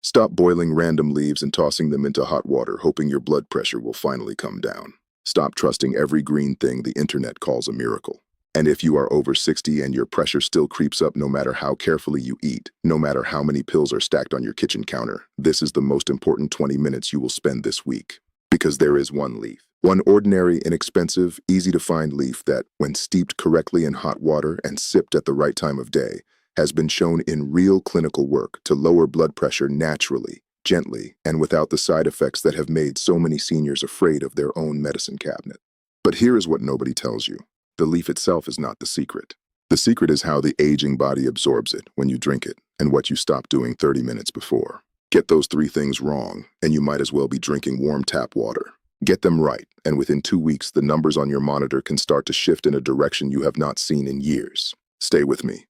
Stop boiling random leaves and tossing them into hot water, hoping your blood pressure will finally come down. Stop trusting every green thing the internet calls a miracle. And if you are over 60 and your pressure still creeps up no matter how carefully you eat, no matter how many pills are stacked on your kitchen counter, this is the most important 20 minutes you will spend this week. Because there is one leaf. One ordinary, inexpensive, easy-to-find leaf that, when steeped correctly in hot water and sipped at the right time of day, has been shown in real clinical work to lower blood pressure naturally, gently, and without the side effects that have made so many seniors afraid of their own medicine cabinet. But here is what nobody tells you. The leaf itself is not the secret. The secret is how the aging body absorbs it when you drink it, and what you stop doing 30 minutes before. Get those three things wrong, and you might as well be drinking warm tap water. Get them right, and within 2 weeks, the numbers on your monitor can start to shift in a direction you have not seen in years. Stay with me.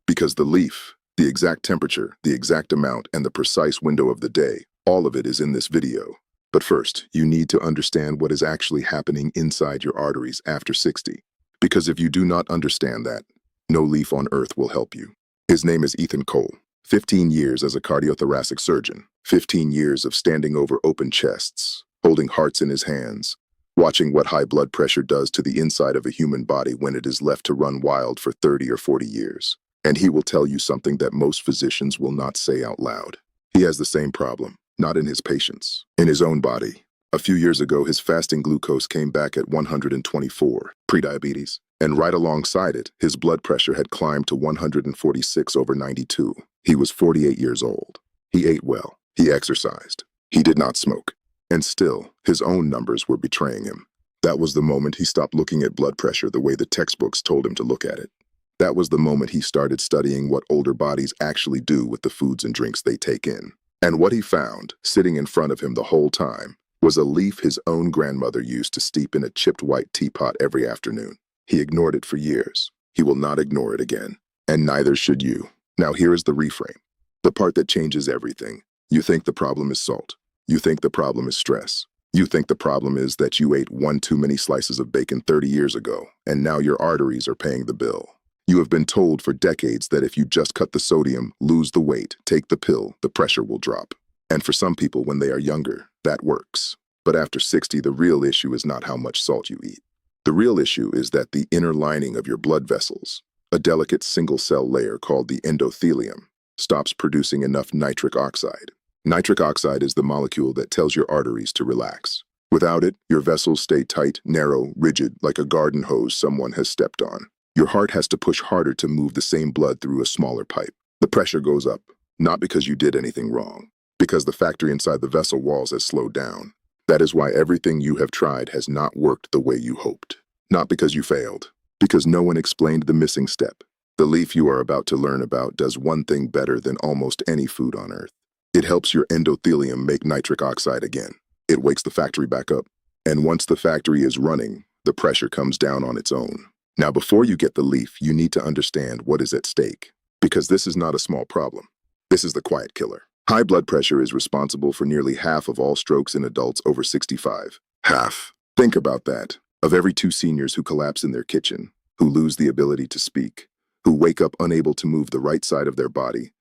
Because the leaf, the exact temperature, the exact amount, and the precise window of the day, all of it is in this video. But first, you need to understand what is actually happening inside your arteries after 60. Because if you do not understand that, no leaf on earth will help you. His name is Ethan Cole. 15 years as a cardiothoracic surgeon. 15 years of standing over open chests, holding hearts in his hands, watching what high blood pressure does to the inside of a human body when it is left to run wild for 30 or 40 years. And he will tell you something that most physicians will not say out loud. He has the same problem, not in his patients, in his own body. A few years ago, his fasting glucose came back at 124, prediabetes, and right alongside it, his blood pressure had climbed to 146/92. He was 48 years old. He ate well. He exercised. He did not smoke. And still, his own numbers were betraying him. That was the moment he stopped looking at blood pressure the way the textbooks told him to look at it. That was the moment he started studying what older bodies actually do with the foods and drinks they take in. And what he found, sitting in front of him the whole time, was a leaf his own grandmother used to steep in a chipped white teapot every afternoon. He ignored it for years. He will not ignore it again. And neither should you. Now here is the reframe. The part that changes everything. You think the problem is salt. You think the problem is stress. You think the problem is that you ate one too many slices of bacon 30 years ago, and now your arteries are paying the bill. You have been told for decades that if you just cut the sodium, lose the weight, take the pill, the pressure will drop. And for some people when they are younger, that works. But after 60, the real issue is not how much salt you eat. The real issue is that the inner lining of your blood vessels, a delicate single-cell layer called the endothelium, stops producing enough nitric oxide. Nitric oxide is the molecule that tells your arteries to relax. Without it, your vessels stay tight, narrow, rigid, like a garden hose someone has stepped on. Your heart has to push harder to move the same blood through a smaller pipe. The pressure goes up, not because you did anything wrong, because the factory inside the vessel walls has slowed down. That is why everything you have tried has not worked the way you hoped. Not because you failed, because no one explained the missing step. The leaf you are about to learn about does one thing better than almost any food on earth. It helps your endothelium make nitric oxide again. It wakes the factory back up. And once the factory is running, the pressure comes down on its own. Now, before you get the leaf, you need to understand what is at stake. Because this is not a small problem. This is the quiet killer. High blood pressure is responsible for nearly half of all strokes in adults over 65. Half. Think about that. Of every 2 seniors who collapse in their kitchen, who lose the ability to speak, who wake up unable to move the right side of their body,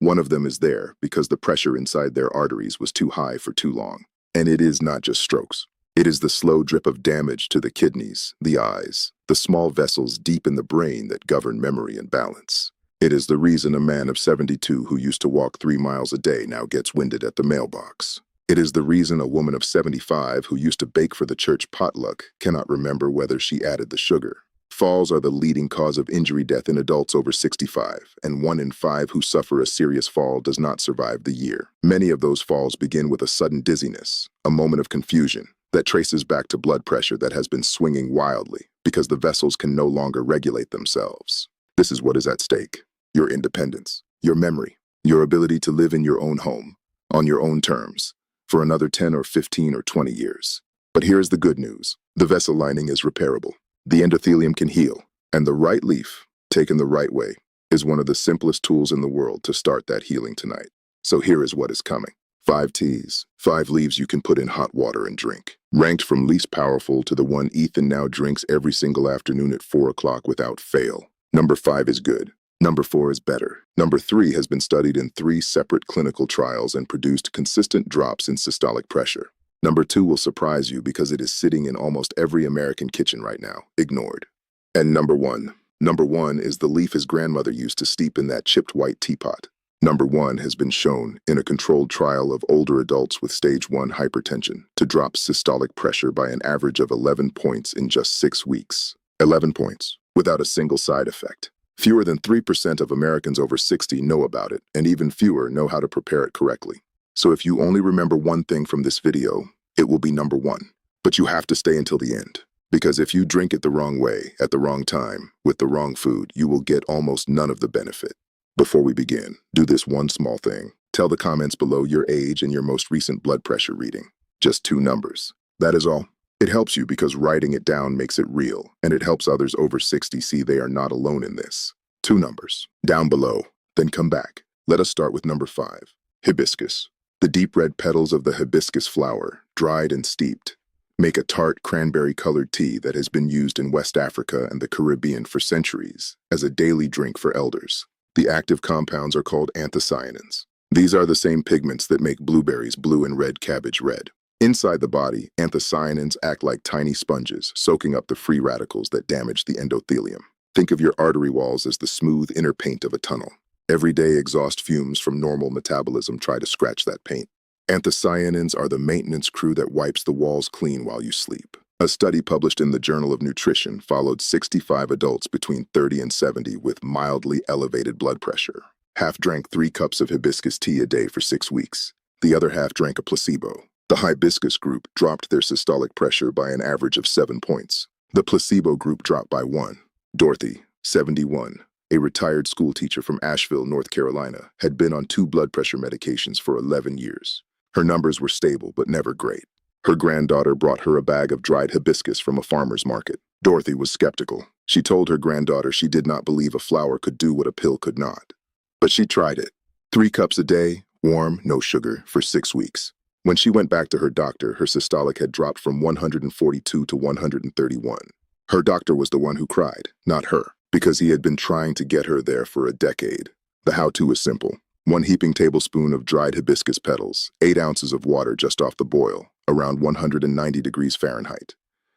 one of them is there because the pressure inside their arteries was too high for too long. And it is not just strokes. It is the slow drip of damage to the kidneys, the eyes, the small vessels deep in the brain that govern memory and balance. It is the reason a man of 72 who used to walk 3 miles a day now gets winded at the mailbox. It is the reason a woman of 75 who used to bake for the church potluck cannot remember whether she added the sugar. Falls are the leading cause of injury death in adults over 65, and 1 in 5 who suffer a serious fall does not survive the year. Many of those falls begin with a sudden dizziness, a moment of confusion, that traces back to blood pressure that has been swinging wildly because the vessels can no longer regulate themselves. This is what is at stake. Your independence, your memory, your ability to live in your own home, on your own terms, for another 10 or 15 or 20 years. But here is the good news. The vessel lining is repairable. The endothelium can heal, and the right leaf, taken the right way, is one of the simplest tools in the world to start that healing tonight. So here is what is coming. 5 teas, 5 leaves you can put in hot water and drink. Ranked from least powerful to the one Ethan now drinks every single afternoon at 4 o'clock without fail. Number 5 is good. Number 4 is better. Number 3 has been studied in 3 separate clinical trials and produced consistent drops in systolic pressure. Number 2 will surprise you because it is sitting in almost every American kitchen right now, ignored. And number 1. Number 1 is the leaf his grandmother used to steep in that chipped white teapot. Number 1 has been shown in a controlled trial of older adults with stage 1 hypertension to drop systolic pressure by an average of 11 points in just 6 weeks. 11 points, without a single side effect. Fewer than 3% of Americans over 60 know about it, and even fewer know how to prepare it correctly. So if you only remember one thing from this video, it will be number 1. But you have to stay until the end. Because if you drink it the wrong way, at the wrong time, with the wrong food, you will get almost none of the benefit. Before we begin, do this one small thing. Tell the comments below your age and your most recent blood pressure reading. Just 2 numbers. That is all. It helps you because writing it down makes it real, and it helps others over 60 see they are not alone in this. 2 numbers. Down below. Then come back. Let us start with number 5. Hibiscus. The deep red petals of the hibiscus flower, dried and steeped, make a tart cranberry-colored tea that has been used in West Africa and the Caribbean for centuries as a daily drink for elders. The active compounds are called anthocyanins. These are the same pigments that make blueberries blue and red cabbage red. Inside the body, anthocyanins act like tiny sponges, soaking up the free radicals that damage the endothelium. Think of your artery walls as the smooth inner paint of a tunnel. Everyday exhaust fumes from normal metabolism try to scratch that paint. Anthocyanins are the maintenance crew that wipes the walls clean while you sleep. A study published in the Journal of Nutrition followed 65 adults between 30 and 70 with mildly elevated blood pressure. Half drank 3 cups of hibiscus tea a day for 6 weeks. The other half drank a placebo. The hibiscus group dropped their systolic pressure by an average of 7 points. The placebo group dropped by 1. Dorothy, 71, a retired school teacher from Asheville, North Carolina, had been on 2 blood pressure medications for 11 years. Her numbers were stable but never great. Her granddaughter brought her a bag of dried hibiscus from a farmer's market. Dorothy was skeptical. She told her granddaughter she did not believe a flower could do what a pill could not. But she tried it. 3 cups a day, warm, no sugar, for 6 weeks. When she went back to her doctor, her systolic had dropped from 142 to 131. Her doctor was the one who cried, not her, because he had been trying to get her there for a decade. The how-to is simple. 1 heaping tablespoon of dried hibiscus petals, 8 ounces of water just off the boil, around 190 degrees Fahrenheit.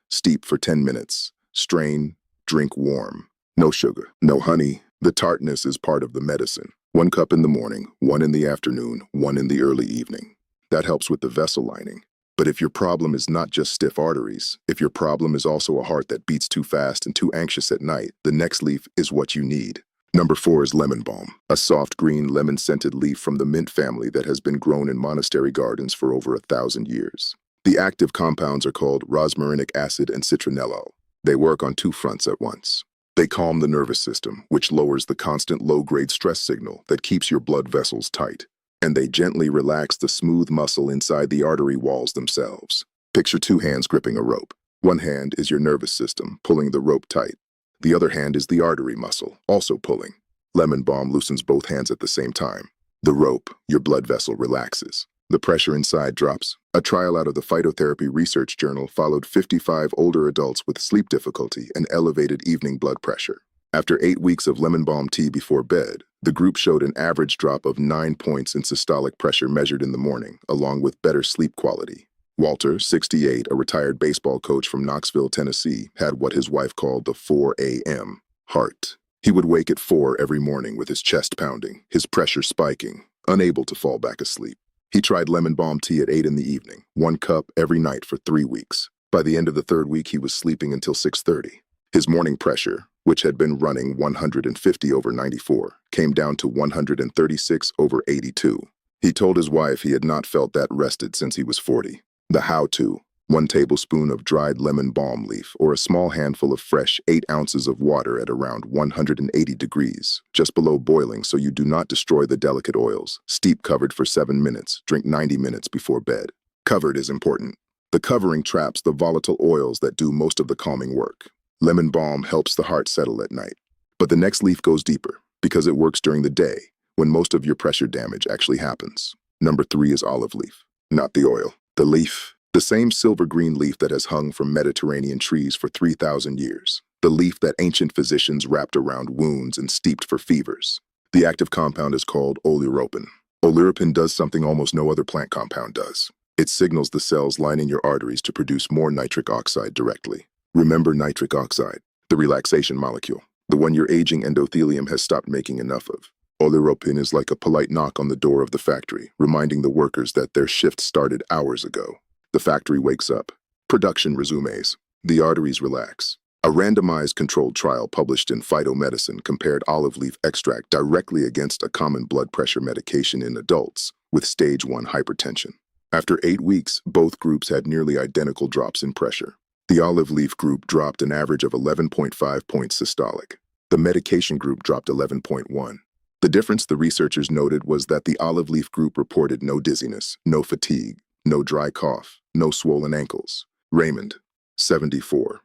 Steep for 10 minutes. Strain, drink warm. No sugar, no honey. The tartness is part of the medicine. 1 cup in the morning, 1 in the afternoon, 1 in the early evening. That helps with the vessel lining. But if your problem is not just stiff arteries, if your problem is also a heart that beats too fast and too anxious at night, the next leaf is what you need. Number 4 is lemon balm, a soft green lemon-scented leaf from the mint family that has been grown in monastery gardens for over 1,000 years. The active compounds are called rosmarinic acid and citronellol. They work on 2 fronts at once. They calm the nervous system, which lowers the constant low-grade stress signal that keeps your blood vessels tight. And they gently relax the smooth muscle inside the artery walls themselves. Picture 2 hands gripping a rope. 1 hand is your nervous system, pulling the rope tight. The other hand is the artery muscle, also pulling. Lemon balm loosens both hands at the same time. The rope, your blood vessel, relaxes. The pressure inside drops. A trial out of the Phytotherapy Research Journal followed 55 older adults with sleep difficulty and elevated evening blood pressure. After 8 weeks of lemon balm tea before bed, the group showed an average drop of 9 points in systolic pressure measured in the morning, along with better sleep quality. Walter, 68, a retired baseball coach from Knoxville, Tennessee, had what his wife called the 4 a.m. heart. He would wake at 4 every morning with his chest pounding, his pressure spiking, unable to fall back asleep. He tried lemon balm tea at 8 in the evening, 1 cup every night for 3 weeks. By the end of the 3rd week, he was sleeping until 6:30. His morning pressure, which had been running 150 over 94, came down to 136 over 82. He told his wife he had not felt that rested since he was 40. The how-to: 1 tablespoon of dried lemon balm leaf or a small handful of fresh 8 ounces of water at around 180 degrees, just below boiling so you do not destroy the delicate oils. Steep covered for 7 minutes. Drink 90 minutes before bed. Covered is important. The covering traps the volatile oils that do most of the calming work. Lemon balm helps the heart settle at night. But the next leaf goes deeper because it works during the day when most of your pressure damage actually happens. Number 3 is olive leaf, not the oil. The leaf, the same silver-green leaf that has hung from Mediterranean trees for 3,000 years. the leaf that ancient physicians wrapped around wounds and steeped for fevers. The active compound is called oleuropein. Oleuropein does something almost no other plant compound does. It signals the cells lining your arteries to produce more nitric oxide directly. Remember nitric oxide, the relaxation molecule, the one your aging endothelium has stopped making enough of. Oleuropein is like a polite knock on the door of the factory, reminding the workers that their shift started hours ago. The factory wakes up. Production resumes. The arteries relax. A randomized controlled trial published in Phytomedicine compared olive leaf extract directly against a common blood pressure medication in adults with stage 1 hypertension. After 8 weeks, both groups had nearly identical drops in pressure. The olive leaf group dropped an average of 11.5 points systolic. The medication group dropped 11.1. The difference, the researchers noted, was that the olive leaf group reported no dizziness, no fatigue, no dry cough, no swollen ankles. Raymond, 74,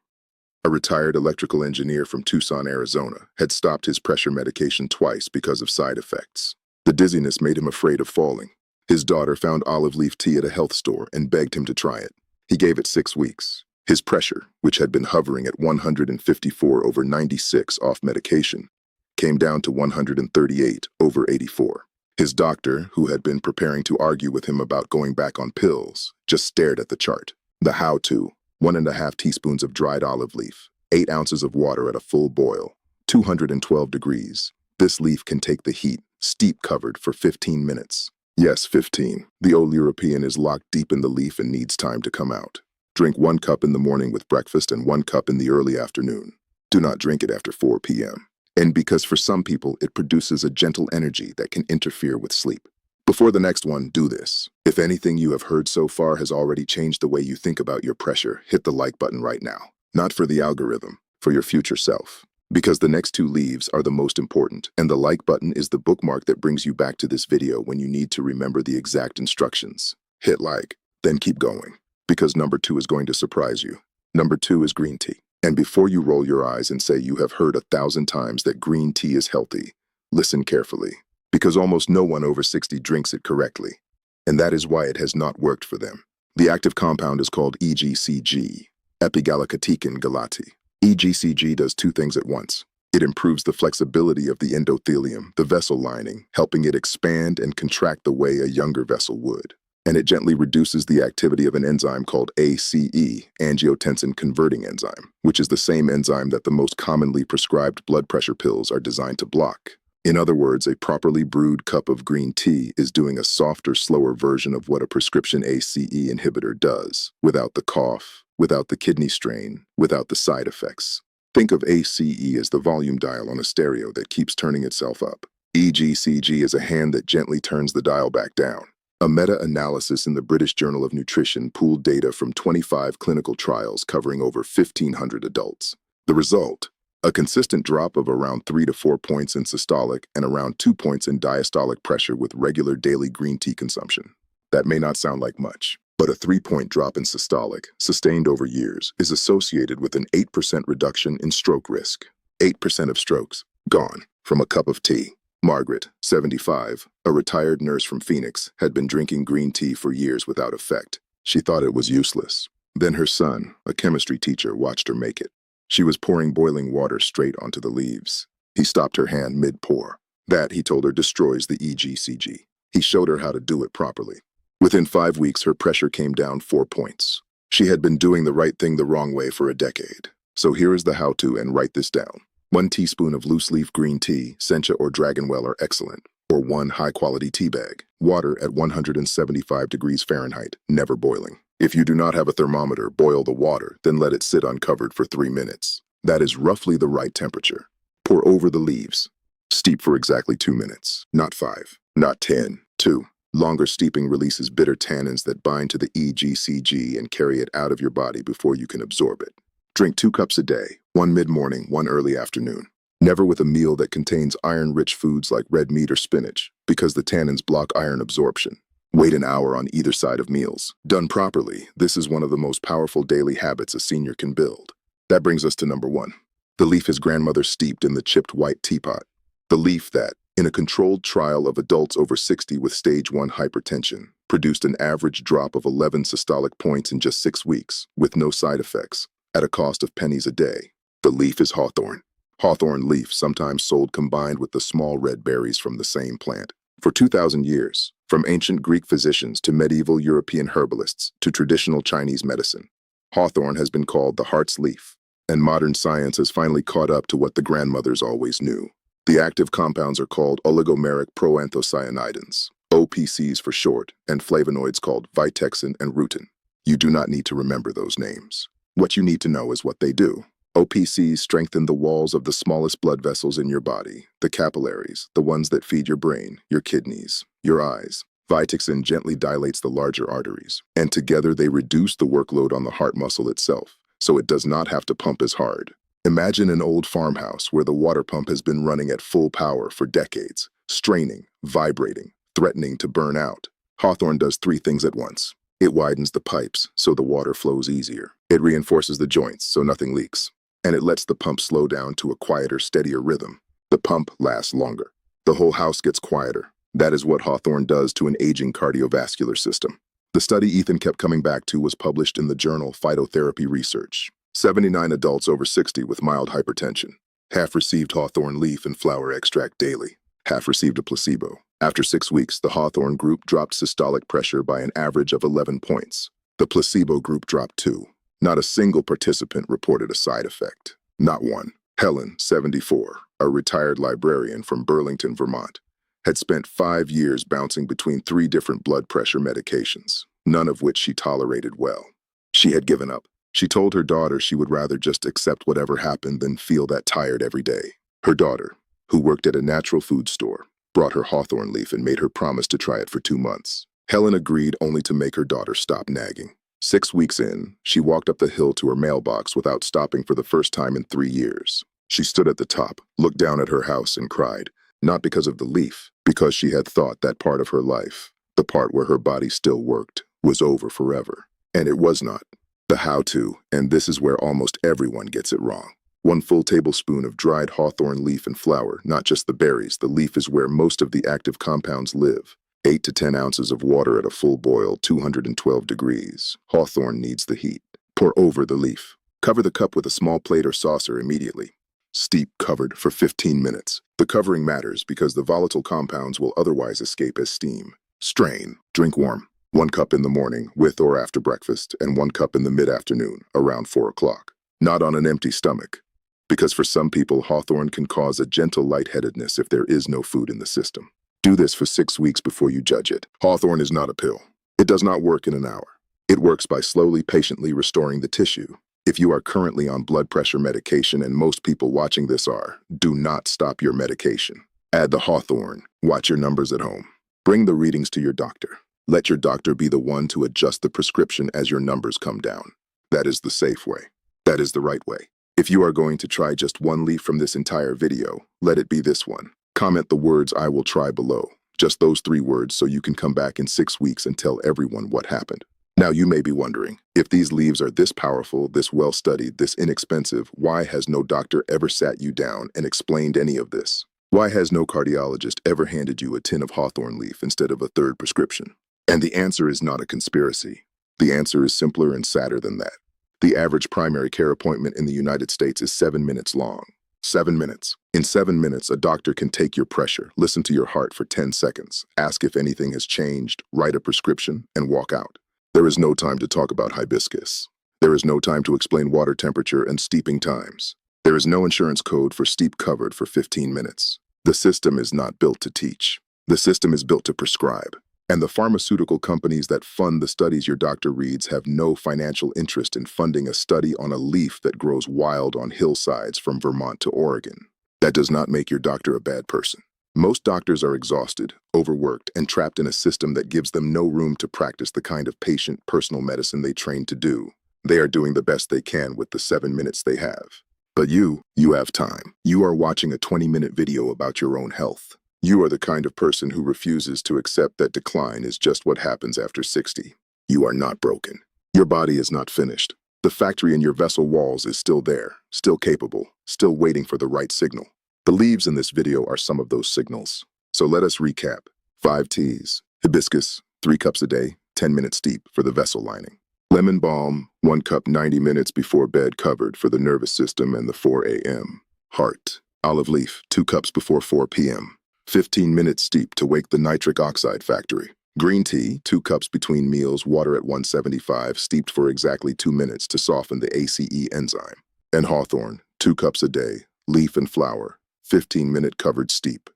a retired electrical engineer from Tucson, Arizona, had stopped his pressure medication twice because of side effects. The dizziness made him afraid of falling. His daughter found olive leaf tea at a health store and begged him to try it. He gave it 6 weeks. His pressure, which had been hovering at 154/96 off medication, came down to 138/84. His doctor, who had been preparing to argue with him about going back on pills, just stared at the chart. The how-to: 1½ teaspoons of dried olive leaf, 8 ounces of water at a full boil, 212 degrees. This leaf can take the heat, steep covered for 15 minutes. Yes, 15. The oleuropein is locked deep in the leaf and needs time to come out. Drink 1 cup in the morning with breakfast and 1 cup in the early afternoon. Do not drink it after 4 p.m. And because for some people, it produces a gentle energy that can interfere with sleep. Before the next one, do this. If anything you have heard so far has already changed the way you think about your pressure, hit the like button right now. Not for the algorithm, for your future self. Because the next 2 leaves are the most important, and the like button is the bookmark that brings you back to this video when you need to remember the exact instructions. Hit like, then keep going. Because number 2 is going to surprise you. Number 2 is green tea. And before you roll your eyes and say you have heard 1,000 times that green tea is healthy, listen carefully. Because almost no one over 60 drinks it correctly. And that is why it has not worked for them. The active compound is called EGCG, epigallocatechin galati. EGCG does 2 things at once. It improves the flexibility of the endothelium, the vessel lining, helping it expand and contract the way a younger vessel would. And it gently reduces the activity of an enzyme called ACE, angiotensin converting enzyme, which is the same enzyme that the most commonly prescribed blood pressure pills are designed to block. In other words, a properly brewed cup of green tea is doing a softer, slower version of what a prescription ACE inhibitor does, without the cough, without the kidney strain, without the side effects. Think of ACE as the volume dial on a stereo that keeps turning itself up. EGCG is a hand that gently turns the dial back down. A meta-analysis in the British Journal of Nutrition pooled data from 25 clinical trials covering over 1,500 adults. The result: a consistent drop of around 3 to 4 points in systolic and around 2 points in diastolic pressure with regular daily green tea consumption. That may not sound like much, but a 3-point drop in systolic, sustained over years, is associated with an 8% reduction in stroke risk. 8% of strokes gone from a cup of tea. Margaret, 75, a retired nurse from Phoenix, had been drinking green tea for years without effect. She thought it was useless. Then her son, a chemistry teacher, watched her make it. She was pouring boiling water straight onto the leaves. He stopped her hand mid-pour. That, he told her, destroys the EGCG. He showed her how to do it properly. Within 5 weeks, her pressure came down 4 points. She had been doing the right thing the wrong way for a decade. So here is the how-to, and write this down. 1 teaspoon of loose-leaf green tea, sencha or dragonwell are excellent, or 1 high-quality tea bag. Water at 175 degrees Fahrenheit, never boiling. If you do not have a thermometer, boil the water, then let it sit uncovered for 3 minutes. That is roughly the right temperature. Pour over the leaves. Steep for exactly 2 minutes, not 5, not 10. 2. Longer steeping releases bitter tannins that bind to the EGCG and carry it out of your body before you can absorb it. Drink 2 cups a day, 1 mid-morning, 1 early afternoon. Never with a meal that contains iron-rich foods like red meat or spinach, because the tannins block iron absorption. Wait an hour on either side of meals. Done properly, this is one of the most powerful daily habits a senior can build. That brings us to number 1. The leaf his grandmother steeped in the chipped white teapot. The leaf that, in a controlled trial of adults over 60 with stage 1 hypertension, produced an average drop of 11 systolic points in just 6 weeks, with no side effects, at a cost of pennies a day. The leaf is hawthorn. Hawthorn leaf, sometimes sold combined with the small red berries from the same plant. For 2,000 years, from ancient Greek physicians to medieval European herbalists to traditional Chinese medicine, hawthorn has been called the heart's leaf, and modern science has finally caught up to what the grandmothers always knew. The active compounds are called oligomeric proanthocyanidins, OPCs for short, and flavonoids called vitexin and rutin. You do not need to remember those names. What you need to know is what they do. OPCs strengthen the walls of the smallest blood vessels in your body, the capillaries, the ones that feed your brain, your kidneys, your eyes. Vitexin gently dilates the larger arteries, and together they reduce the workload on the heart muscle itself, so it does not have to pump as hard. Imagine an old farmhouse where the water pump has been running at full power for decades, straining, vibrating, threatening to burn out. Hawthorn does three things at once. It widens the pipes so the water flows easier. It reinforces the joints so nothing leaks. And it lets the pump slow down to a quieter, steadier rhythm. The pump lasts longer. The whole house gets quieter. That is what hawthorn does to an aging cardiovascular system. The study Ethan kept coming back to was published in the journal Phytotherapy Research. 79 adults over 60 with mild hypertension. Half received hawthorn leaf and flower extract daily. Half received a placebo. After 6 weeks, the hawthorn group dropped systolic pressure by an average of 11 points. The placebo group dropped 2. Not a single participant reported a side effect. Not one. Helen, 74, a retired librarian from Burlington, Vermont, had spent 5 years bouncing between 3 different blood pressure medications, none of which she tolerated well. She had given up. She told her daughter she would rather just accept whatever happened than feel that tired every day. Her daughter, who worked at a natural food store, brought her hawthorn leaf and made her promise to try it for 2 months. Helen agreed only to make her daughter stop nagging. 6 weeks in, she walked up the hill to her mailbox without stopping for the first time in 3 years. She stood at the top, looked down at her house and cried, not because of the leaf, because she had thought that part of her life, the part where her body still worked, was over forever. And it was not. The how-to, and this is where almost everyone gets it wrong. 1 full tablespoon of dried hawthorn leaf and flower, not just the berries. The leaf is where most of the active compounds live. 8 to 10 ounces of water at a full boil, 212 degrees. Hawthorn needs the heat. Pour over the leaf. Cover the cup with a small plate or saucer immediately. Steep covered for 15 minutes. The covering matters because the volatile compounds will otherwise escape as steam. Strain. Drink warm. 1 cup in the morning, with or after breakfast, and 1 cup in the mid-afternoon, around 4 o'clock. Not on an empty stomach. Because for some people, hawthorn can cause a gentle lightheadedness if there is no food in the system. Do this for 6 weeks before you judge it. Hawthorn is not a pill. It does not work in an hour. It works by slowly, patiently restoring the tissue. If you are currently on blood pressure medication, and most people watching this are, do not stop your medication. Add the hawthorn. Watch your numbers at home. Bring the readings to your doctor. Let your doctor be the one to adjust the prescription as your numbers come down. That is the safe way. That is the right way. If you are going to try just 1 leaf from this entire video, let it be this one. Comment the words "I will try" below. Just those 3 words so you can come back in 6 weeks and tell everyone what happened. Now you may be wondering, if these leaves are this powerful, this well-studied, this inexpensive, why has no doctor ever sat you down and explained any of this? Why has no cardiologist ever handed you a tin of hawthorn leaf instead of a 3rd prescription? And the answer is not a conspiracy. The answer is simpler and sadder than that. The average primary care appointment in the United States is 7 minutes long. 7 minutes. In 7 minutes, a doctor can take your pressure, listen to your heart for 10 seconds, ask if anything has changed, write a prescription, and walk out. There is no time to talk about hibiscus. There is no time to explain water temperature and steeping times. There is no insurance code for steep covered for 15 minutes. The system is not built to teach. The system is built to prescribe. And the pharmaceutical companies that fund the studies your doctor reads have no financial interest in funding a study on a leaf that grows wild on hillsides from Vermont to Oregon. That does not make your doctor a bad person. Most doctors are exhausted, overworked, and trapped in a system that gives them no room to practice the kind of patient personal medicine they trained to do. They are doing the best they can with the 7 minutes they have. But you have time. You are watching a 20-minute video about your own health. You are the kind of person who refuses to accept that decline is just what happens after 60. You are not broken. Your body is not finished. The factory in your vessel walls is still there, still capable, still waiting for the right signal. The leaves in this video are some of those signals. So let us recap. 5 teas, hibiscus, 3 cups a day, 10 minutes steep for the vessel lining. Lemon balm, 1 cup 90 minutes before bed covered for the nervous system and the 4 a.m. Heart. Olive leaf, 2 cups before 4 p.m. 15 minutes steep to wake the nitric oxide factory. Green tea, 2 cups between meals, water at 175, steeped for exactly 2 minutes to soften the ACE enzyme. And hawthorn, 2 cups a day, leaf and flower, 15-minute covered steep.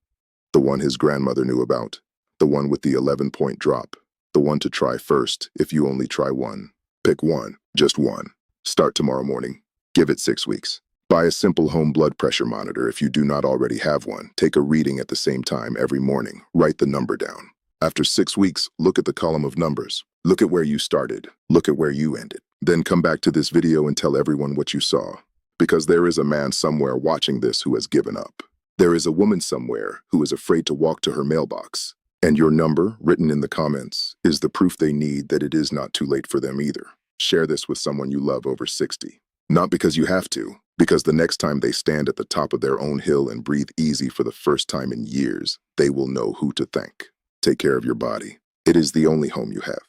The one his grandmother knew about. The one with the 11-point drop. The one to try first if you only try one. Pick one, just one. Start tomorrow morning. Give it 6 weeks. Buy a simple home blood pressure monitor if you do not already have one. Take a reading at the same time every morning. Write the number down. After 6 weeks, look at the column of numbers. Look at where you started. Look at where you ended. Then come back to this video and tell everyone what you saw. Because there is a man somewhere watching this who has given up. There is a woman somewhere who is afraid to walk to her mailbox. And your number, written in the comments, is the proof they need that it is not too late for them either. Share this with someone you love over 60. Not because you have to, because the next time they stand at the top of their own hill and breathe easy for the first time in years, they will know who to thank. Take care of your body. It is the only home you have.